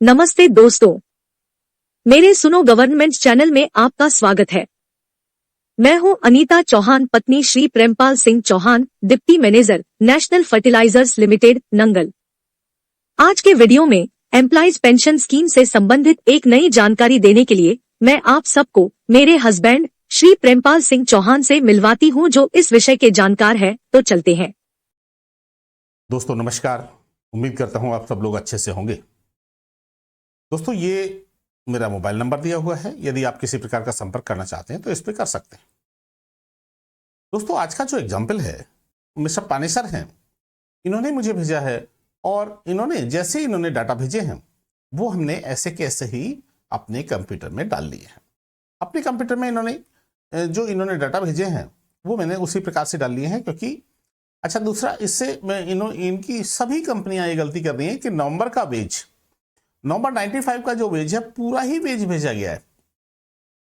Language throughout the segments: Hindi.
नमस्ते दोस्तों, मेरे सुनो गवर्नमेंट चैनल में आपका स्वागत है। मैं हूं अनीता चौहान, पत्नी Shri Prempal Singh Chauhan, deputy manager, national fertilizers limited, Nangal. आज के वीडियो में एम्प्लॉइज पेंशन स्कीम से संबंधित एक नई जानकारी देने के लिए मैं आप सबको मेरे हस्बैंड श्री प्रेमपाल सिंह चौहान से मिलवाती हूं, जो इस विषय के जानकार है। तो चलते हैं। दोस्तों नमस्कार, उम्मीद करता हूं आप सब लोग अच्छे से होंगे। दोस्तों ये मेरा मोबाइल नंबर दिया हुआ है, यदि आप किसी प्रकार का संपर्क करना चाहते हैं तो इस पर कर सकते हैं। दोस्तों आज का जो एग्जाम्पल है मिस्टर पानेसर हैं, इन्होंने मुझे भेजा है और इन्होंने डाटा भेजे हैं वो हमने ऐसे के ऐसे ही अपने कंप्यूटर में डाल लिए हैं। अपने कंप्यूटर में इन्होंने डाटा भेजे हैं वो मैंने उसी प्रकार से डाल लिए हैं, क्योंकि अच्छा दूसरा इससे मैं इनकी सभी कंपनियां ये गलती कर रही हैं कि नवंबर 95 का जो वेज है पूरा ही वेज भेजा गया है,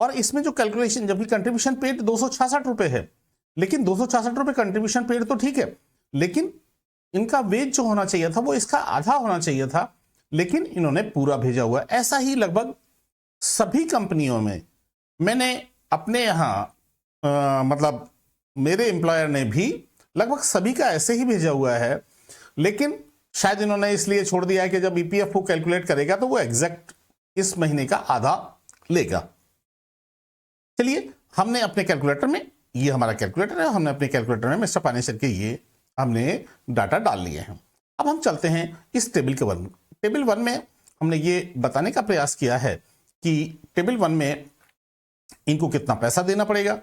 और इसमें जो कैलकुलेशन, जबकि कंट्रीब्यूशन पेड 266 रुपए है, लेकिन 266 रुपए कंट्रीब्यूशन पेड तो ठीक है, लेकिन इनका वेज जो होना चाहिए था वो इसका आधा होना चाहिए था, लेकिन इन्होंने पूरा भेजा हुआ है। ऐसा ही लगभग सभी कंपनियों में मैंने अपने यहाँ मतलब मेरे एम्प्लॉयर ने भी लगभग सभी का ऐसे ही भेजा हुआ है, लेकिन शायद इन्होंने इसलिए छोड़ दिया है कि जब ईपीएफ को कैलकुलेट करेगा तो वो एग्जैक्ट इस महीने का आधा लेगा। चलिए हमने अपने कैलकुलेटर में, ये हमारा कैलकुलेटर है, हमने अपने कैलकुलेटर में मिस्टर पानेसर के ये हमने डाटा डाल लिए हैं। अब हम चलते हैं इस टेबल वन में हमने ये बताने का प्रयास किया है कि टेबल 1 में इनको कितना पैसा देना पड़ेगा,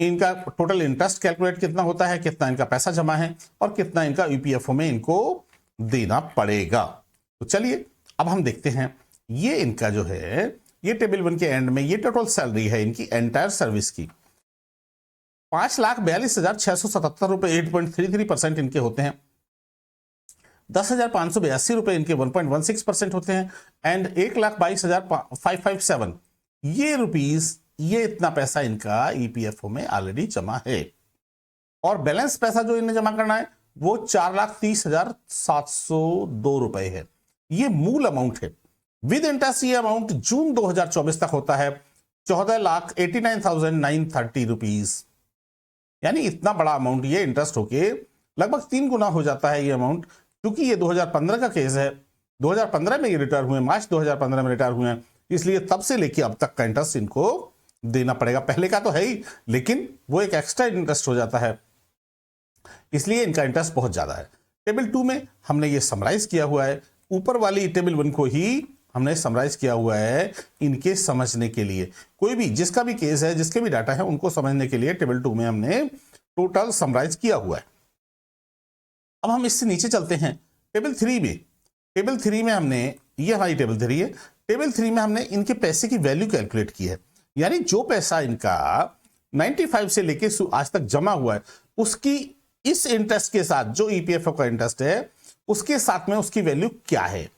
इनका टोटल इंटरेस्ट कैलकुलेट कितना होता है, कितना इनका पैसा जमा है और कितना इनका ईपीएफओ में इनको देना पड़ेगा। तो चलिए अब हम देखते हैं ये इनका जो है, ये टेबल 1 के एंड में ये टोटल सैलरी है इनकी एंटायर सर्विस की 5,42,677 रुपए 8.33% इनके होते हैं। 10,582 रुपए इनके 1.16% होते हैं एंड 1,22,557 ये रुपीस, ये इतना पैसा इनका ईपीएफओ में ऑलरेडी जमा है। और बैलेंस पैसा जो इन्हें जमा करना है वो 4,30,702 रुपए है। ये मूल अमाउंट है। विद इंटरेस्ट ये अमाउंट जून 2024 तक होता है 14,89,930 रुपीज। यानी इतना बड़ा अमाउंट ये इंटरेस्ट होके लगभग 3 गुना हो जाता है ये अमाउंट, क्योंकि ये 2015 का केस है। 2015 में ये रिटायर हुए, मार्च 2015 में रिटायर हुए हैं, इसलिए तब से लेके अब तक का इंटरेस्ट इनको देना पड़ेगा। पहले का तो है ही, लेकिन वो एक एक्स्ट्रा इंटरेस्ट हो जाता है, इसलिए इनका इंटरेस्ट बहुत ज्यादा है। टेबल 2 में हमने ये समराइज किया हुआ है, ऊपर वाली टेबल 1 को ही हमने समराइज किया हुआ है इनके समझने के लिए। कोई भी जिसका भी केस है, जिसके भी डाटा है, उनको समझने के लिए टेबल 2 में हमने टोटल समराइज किया हुआ है। अब हम इससे नीचे चलते हैं टेबल 3 में। टेबल 3 में हमने, ये हमारी टेबल 3 है, टेबल 3 में हमने इनके पैसे की वैल्यू कैलकुलेट की है। यानी जो पैसा इनका 95 से लेके आज तक जमा हुआ है, उसकी इस इंटरेस्ट के साथ, जो ईपीएफओ का इंटरेस्ट है उसके साथ में उसकी वैल्यू क्या है,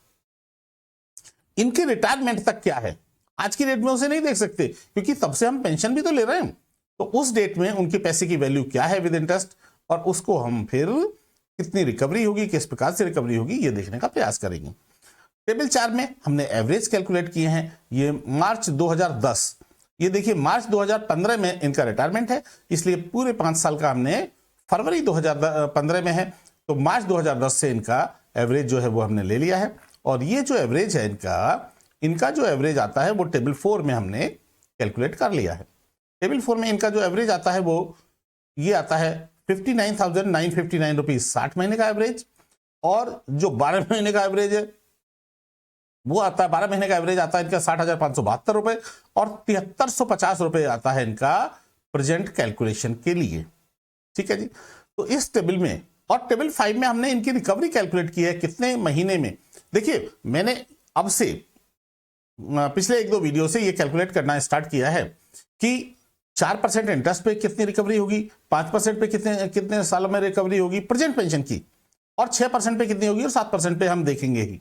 इनके रिटायरमेंट तक क्या है। आज की डेट में उसे नहीं देख सकते, क्योंकि तब से हम पेंशन भी तो ले रहे हैं, तो उस डेट में उनके पैसे की वैल्यू क्या है विद इंटरेस्ट, और उसको हम फिर कितनी रिकवरी होगी, किस प्रकार से रिकवरी होगी, ये देखने का प्रयास करेंगे। टेबल 4 में हमने एवरेज कैलकुलेट किए हैं। ये मार्च 2010, ये देखिए मार्च 2015 में इनका रिटायरमेंट है, इसलिए पूरे 5 साल का हमने, फरवरी 2015 में है तो मार्च 2010 से इनका एवरेज जो है वो हमने ले लिया है। और ये जो एवरेज है इनका जो एवरेज आता है वो टेबल 4 में हमने कैलकुलेट कर लिया है। टेबल 4 में इनका जो एवरेज आता है वो ये आता है 59,959 रुपीज 60 महीने का एवरेज, और जो 12 महीने का एवरेज है वो आता है, 12 महीने का एवरेज आता है इनका 60,572 रुपए, और 7,350 रुपए आता है इनका प्रेजेंट कैलकुलेशन के लिए। ठीक है जी। तो इस टेबल में, और टेबल 5 में हमने इनकी रिकवरी कैलकुलेट की है कितने महीने में। देखिए मैंने अब से पिछले 1-2 वीडियो से ये कैलकुलेट करना स्टार्ट किया है कि 4% इंटरेस्ट पे कितनी रिकवरी होगी, 5% पे कितने सालों में रिकवरी होगी प्रेजेंट पेंशन की, और 6% पे कितनी होगी, और 7% पे हम देखेंगे ही।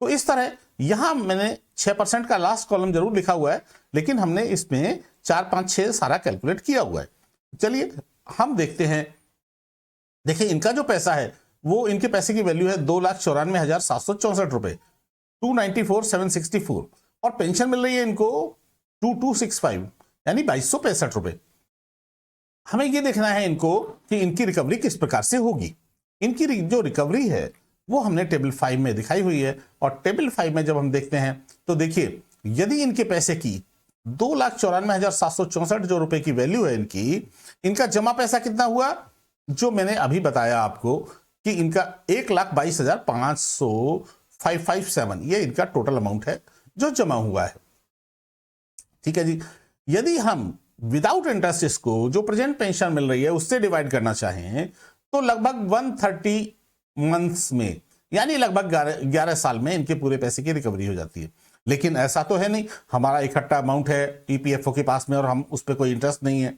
तो इस तरह यहां मैंने 6% का लास्ट कॉलम जरूर लिखा हुआ है, लेकिन हमने इसमें 4, 5, 6 सारा कैलकुलेट किया हुआ है। चलिए हम देखते हैं। देखिए इनका जो पैसा है वो, इनके पैसे की वैल्यू है 2,94,764 रुपए, 294,764 और पेंशन मिल रही है इनको 2265 यानी 2265 रुपए। हमें ये देखना है इनको कि इनकी रिकवरी किस प्रकार से होगी। इनकी जो रिकवरी है वो हमने टेबल 5 में दिखाई हुई है और टेबल 5 में जब हम देखते हैं तो देखिए यदि इनके पैसे की 2,94,764 जो रुपए की वैल्यू है इनका जमा पैसा कितना हुआ, जो मैंने अभी बताया आपको कि इनका 1,22,557 ये इनका टोटल अमाउंट है जो जमा हुआ है। ठीक है जी। यदि हम विदाउट इंटरेस्ट इसको जो प्रेजेंट पेंशन मिल रही है उससे डिवाइड करना चाहें तो लगभग 130 मंथ्स में यानी लगभग 11 साल में इनके पूरे पैसे की रिकवरी हो जाती है। लेकिन ऐसा तो है नहीं, हमारा इकट्ठा अमाउंट है ईपीएफओ के पास में और हम उस पर कोई इंटरेस्ट नहीं है,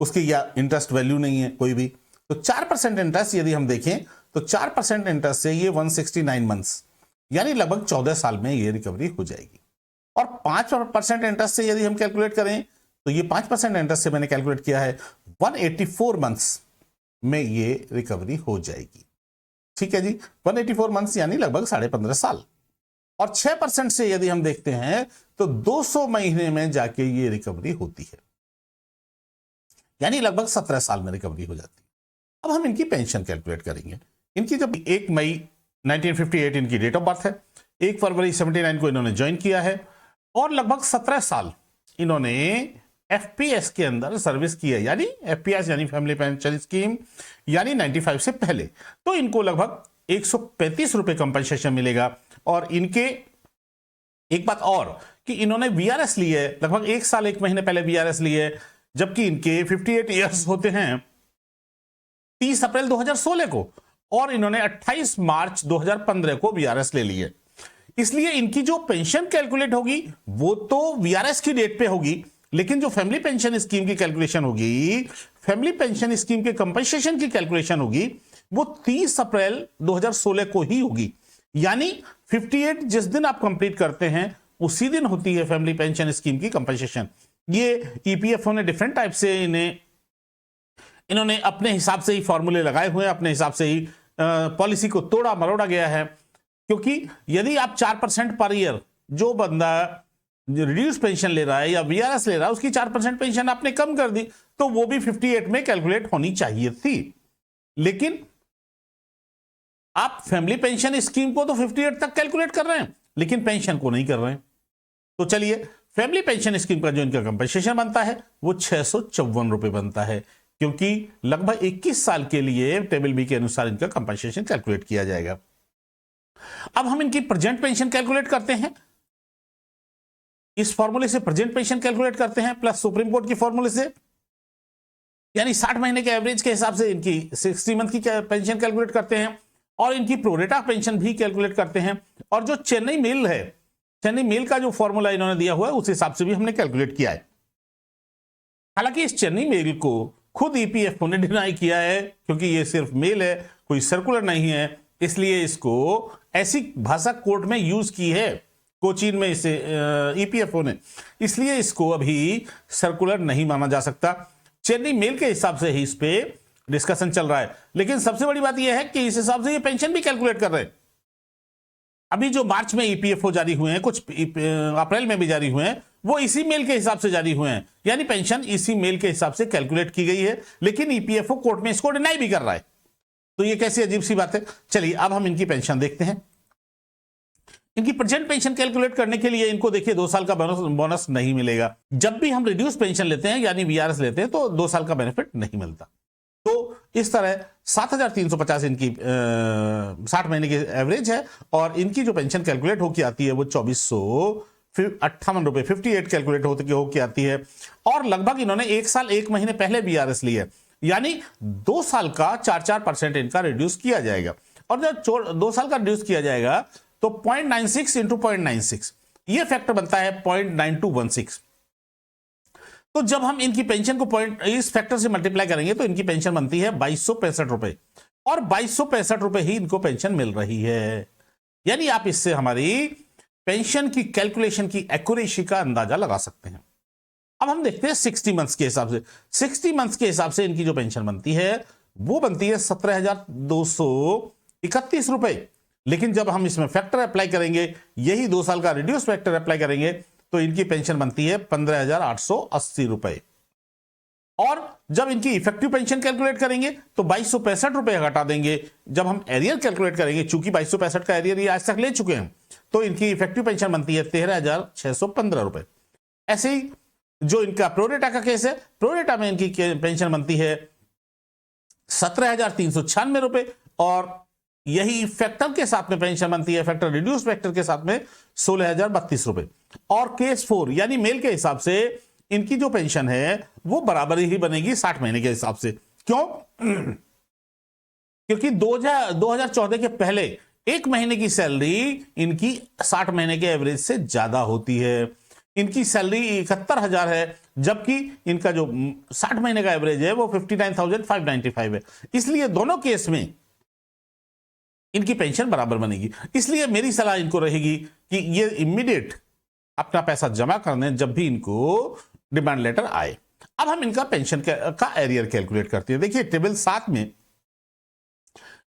उसकी या इंटरेस्ट वैल्यू नहीं है कोई भी। तो 4% इंटरेस्ट यदि हम देखें तो 4% इंटरेस्ट से ये 169 मंथ्स यानी लगभग 14 साल में ये रिकवरी हो जाएगी। और 5% इंटरेस्ट से यदि हम कैलकुलेट करें तो ये 5% इंटरेस्ट से मैंने कैलकुलेट किया है 184 मंथ्स में ये रिकवरी हो जाएगी। ठीक है जी, 184 मंथ्स यानी लगभग 15.5 साल। और 6% से यदि हम देखते हैं तो 200 महीने में जाके ये रिकवरी होती है यानी लगभग 17 साल में रिकवरी हो जाती है। अब हम इनकी पेंशन कैलकुलेट करेंगे। इनकी जब 1 मई 1958 इनकी डेट ऑफ बर्थ है, 1 फरवरी 79 को इन्होंने ज्वाइन किया है और लगभग 17 साल इन्होंने एफपीएस के अंदर सर्विस की है, यानी एफपीएस यानी फैमिली पेंशन स्कीम यानी 95 से पहले। तो इनको लगभग 135 रुपए कंपनसेशन मिलेगा। और इनके एक बात और कि इन्होंने वीआरएस ली है, लगभग 1 साल 1 महीने पहले वीआरएस ली है, जबकि इनके 58 ईयर्स होते हैं 30 अप्रैल 2016 को और इन्होंने 28 मार्च 2015 को वीआरएस ले ली है। इसलिए इनकी जो पेंशन कैलकुलेट होगी वो तो वीआरएस की डेट पे होगी, लेकिन जो फैमिली पेंशन स्कीम की कैलकुलेशन होगी, फैमिली पेंशन स्कीम के कंपनसेशन की कैलकुलेशन होगी, वो 30 अप्रैल 2016 को ही होगी। यानी 58 जिस दिन आप कंप्लीट करते हैं उसी दिन होती है फैमिली पेंशन स्कीम की कंपनसेशन। ये ईपीएफओ ने डिफरेंट टाइप से इन्होंने अपने हिसाब से ही फॉर्मूले लगाए हुए हैं, अपने हिसाब से ही पॉलिसी को तोड़ा मरोड़ा गया है। क्योंकि यदि आप 4% पर ईयर जो बंदा रिड्यूस पेंशन ले रहा है या वीआरएस ले रहा है उसकी 4% पेंशन आपने कम कर दी तो वो भी 58 में कैलकुलेट होनी चाहिए थी। लेकिन आप फैमिली पेंशन स्कीम को तो 58 तक कैलकुलेट कर रहे हैं लेकिन पेंशन को नहीं कर रहे हैं। तो चलिए, फैमिली पेंशन स्कीम का जो इनका कंपनसेशन बनता है वो 654 रुपए बनता है, क्योंकि लगभग 21 साल के लिए टेबल बी के अनुसार इनका कंपनसेशन कैलकुलेट किया जाएगा। अब हम इनकी प्रेजेंट पेंशन कैलकुलेट करते हैं, इस फॉर्मूले से प्रेजेंट पेंशन कैलकुलेट करते हैं प्लस सुप्रीम कोर्ट की फॉर्मूले से, यानी 60 महीने के एवरेज के हिसाब से इनकी 60 मंथ की पेंशन कैलकुलेट करते हैं और इनकी प्रोरेटा पेंशन भी कैलकुलेट करते हैं। और जो चेन्नई मेल है, चेन्नई मेल का जो फॉर्मूला इन्होंने दिया हुआ है उस हिसाब से भी हमने कैलकुलेट किया है। हालांकि इस चेन्नई मेल को खुद ईपीएफओ ने डिनाई किया है, क्योंकि ये सिर्फ मेल है, कोई सर्कुलर नहीं है, इसलिए इसको ऐसी भाषा कोर्ट में यूज की है कोचीन में इसे ईपीएफओ ने, इसलिए इसको अभी सर्कुलर नहीं माना जा सकता। चेन्नई मेल के हिसाब से ही इस पे डिस्कशन चल रहा है। लेकिन सबसे बड़ी बात यह है कि इस हिसाब से ये पेंशन भी कैलकुलेट कर रहे हैं। अभी जो मार्च में ईपीएफओ जारी हुए हैं, कुछ अप्रैल में भी जारी हुए हैं, वो इसी मेल के हिसाब से जारी हुए हैं, यानी पेंशन इसी मेल के हिसाब से कैलकुलेट की गई है। लेकिन ईपीएफओ कोर्ट में इसको डिनाई भी कर रहा है, तो ये कैसी अजीब सी बात है। चलिए अब हम इनकी पेंशन देखते हैं। इनकी प्रेजेंट पेंशन कैलकुलेट करने के लिए इनको देखिए 2 साल का बोनस नहीं मिलेगा। जब भी हम रिड्यूस पेंशन लेते हैं यानी वीआरएस लेते हैं तो 2 साल का बेनिफिट नहीं मिलता। तो इस तरह 7,350 इनकी 60 महीने की एवरेज है और इनकी जो पेंशन कैलकुलेट होकर आती है वो 2,458 रुपए 58 कैलकुलेट होकर आती है। और लगभग इन्होंने 1 साल 1 महीने पहले वीआरएस ली है, यानी 2 साल का 4% इनका रिड्यूस किया जाएगा। और जब 2 साल का रिड्यूस किया जाएगा तो 0.96 इंटू 0.96 ये फैक्टर बनता है 0.9216। तो जब हम इनकी पेंशन को इस फैक्टर से मल्टीप्लाई करेंगे तो इनकी पेंशन बनती है 2265 रुपए, और 2265 रुपए ही इनको पेंशन मिल रही है। यानी आप इससे हमारी पेंशन की कैलकुलेशन की एक्यूरेसी का अंदाजा लगा सकते हैं। अब हम देखते हैं 60 मंथ्स के हिसाब से। 60 मंथ्स के हिसाब से इनकी जो पेंशन बनती है वो बनती है 17,231 रुपए, लेकिन जब हम इसमें फैक्टर अप्लाई करेंगे, यही 2 साल का रिड्यूस फैक्टर अप्लाई करेंगे, तो इनकी पेंशन बनती है 15,880 रुपए। और जब इनकी इफेक्टिव पेंशन कैलकुलेट करेंगे तो 2265 रुपए घटा देंगे। जब हम एरियर कैलकुलेट करेंगे, चूंकि 2265 का एरियर ये आज तक ले चुके हैं, तो इनकी इफेक्टिव पेंशन बनती है 13,615 रुपए। ऐसे ही जो इनका प्रोरेटा का केस है, प्रोरेटा में इनकी पेंशन बनती है 17,396 रुपए, और यही फैक्टर के साथ में पेंशन बनती है, फैक्टर रिड्यूस फैक्टर के साथ में 16,032 रुपए। और केस 4 यानी मेल के हिसाब से इनकी जो पेंशन है वो बराबर ही बनेगी 60 महीने के हिसाब से। क्यों? क्योंकि 2014 के पहले एक महीने की सैलरी इनकी 60 महीने के एवरेज से ज्यादा होती है। इनकी सैलरी 71,000 है, जबकि इनका जो 60 महीने का एवरेज है वो 59,595 है। इसलिए दोनों केस में इनकी पेंशन बराबर बनेगी। इसलिए मेरी सलाह इनको रहेगी कि ये इमीडिएट अपना पैसा जमा करने जब भी इनको डिमांड लेटर आए। अब हम इनका पेंशन का एरियर कैलकुलेट करते हैं। देखिए टेबल 7 में,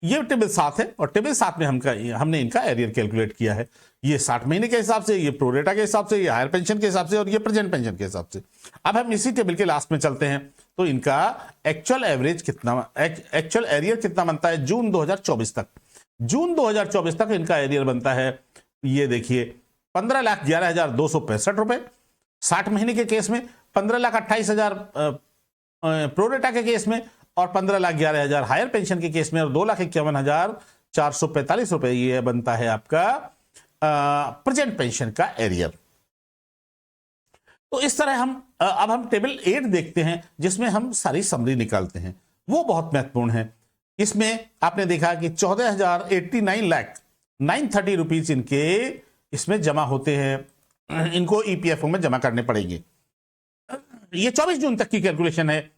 ये टेबल 7 है और टेबल 7 में हमने इनका एरियर कैलकुलेट किया है। ये 60 महीने के हिसाब से, ये प्रोरेटा के हिसाब से, ये हायर पेंशन के हिसाब से, और ये प्रेजेंट पेंशन के हिसाब से। अब हम इसी टेबल के लास्ट में चलते हैं, तो इनका एक्चुअल एवरेज कितना, एक्चुअल एरियर कितना बनता है जून 2024 तक। जून 2024 तक इनका एरियर बनता है, ये देखिए 15,11,265 रुपए 60 महीने के केस में, 15,28,000 प्रोरेटा के केस में, और 15,11,000 हायर पेंशन के केस में, और 2,51,445 रुपए ये बनता है आपका प्रेजेंट पेंशन का एरियर। तो इस तरह हम अब हम टेबल 8 देखते हैं, जिसमें हम सारी समरी निकालते हैं। वो बहुत महत्वपूर्ण है। इसमें आपने देखा कि 14,89,930 रुपीज इनके इसमें जमा होते हैं, इनको ईपीएफओ में जमा करने पड़ेंगे। ये 24 जून तक की कैलकुलेशन है,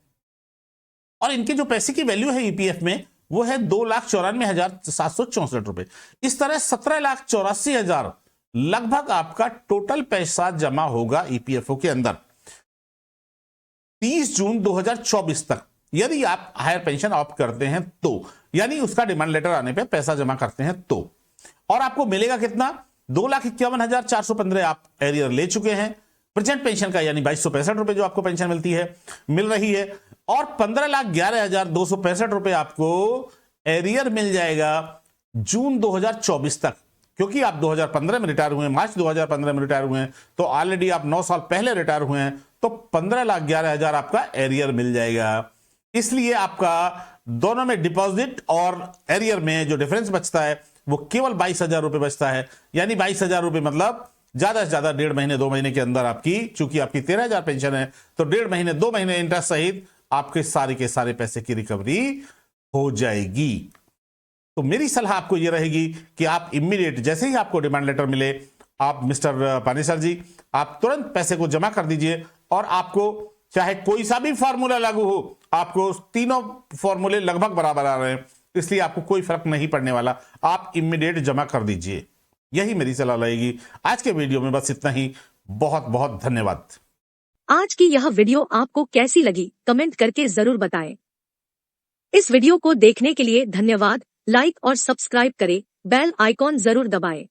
और इनके जो पैसे की वैल्यू है ईपीएफ में वो है 2,94,764 रुपए। इस तरह 17,84,000 लगभग आपका टोटल पैसा जमा होगा ईपीएफओ के अंदर 30 जून 2024 तक, यदि आप हायर पेंशन ऑप्ट करते हैं तो, यानी उसका डिमांड लेटर आने पे पैसा जमा करते हैं तो। और आपको मिलेगा कितना? 2,51,415 आप एरियर ले चुके हैं प्रेजेंट पेंशन का, यानी 2265 रुपए जो आपको पेंशन मिल रही है, और 15,11,265 रुपए आपको एरियर मिल जाएगा जून 2024 तक। क्योंकि आप 2015 में रिटायर हुए हैं, मार्च 2015 में रिटायर हुए हैं, तो ऑलरेडी आप 9 साल पहले रिटायर हुए हैं, तो 15,11,000 आपका एरियर मिल जाएगा। इसलिए आपका दोनों में डिपॉजिट और एरियर में जो डिफरेंस बचता है वो केवल 22,000 रुपए बचता है। यानी 22,000 रुपए मतलब ज्यादा से ज्यादा 1.5 महीने 2 महीने के अंदर आपकी, चूंकि आपकी 13,000 पेंशन है, तो 1.5 महीने 2 महीने इंटरेस्ट सहित आपके सारे के सारे पैसे की रिकवरी हो जाएगी। तो मेरी सलाह आपको यह रहेगी कि आप इमीडिएट जैसे ही आपको डिमांड लेटर मिले, आप मिस्टर पानेसर जी आप तुरंत पैसे को जमा कर दीजिए, और आपको चाहे कोई सा भी फॉर्मूला लागू हो, आपको तीनों फॉर्मूले लगभग बराबर आ रहे हैं, इसलिए आपको कोई फर्क नहीं पड़ने वाला। आप इमीडिएट जमा कर दीजिए, यही मेरी सलाह रहेगी। आज के वीडियो में बस इतना ही। बहुत बहुत धन्यवाद। आज की यह वीडियो आपको कैसी लगी कमेंट करके जरूर बताएं। इस वीडियो को देखने के लिए धन्यवाद। लाइक और सब्सक्राइब करें, बेल आइकॉन जरूर दबाएं।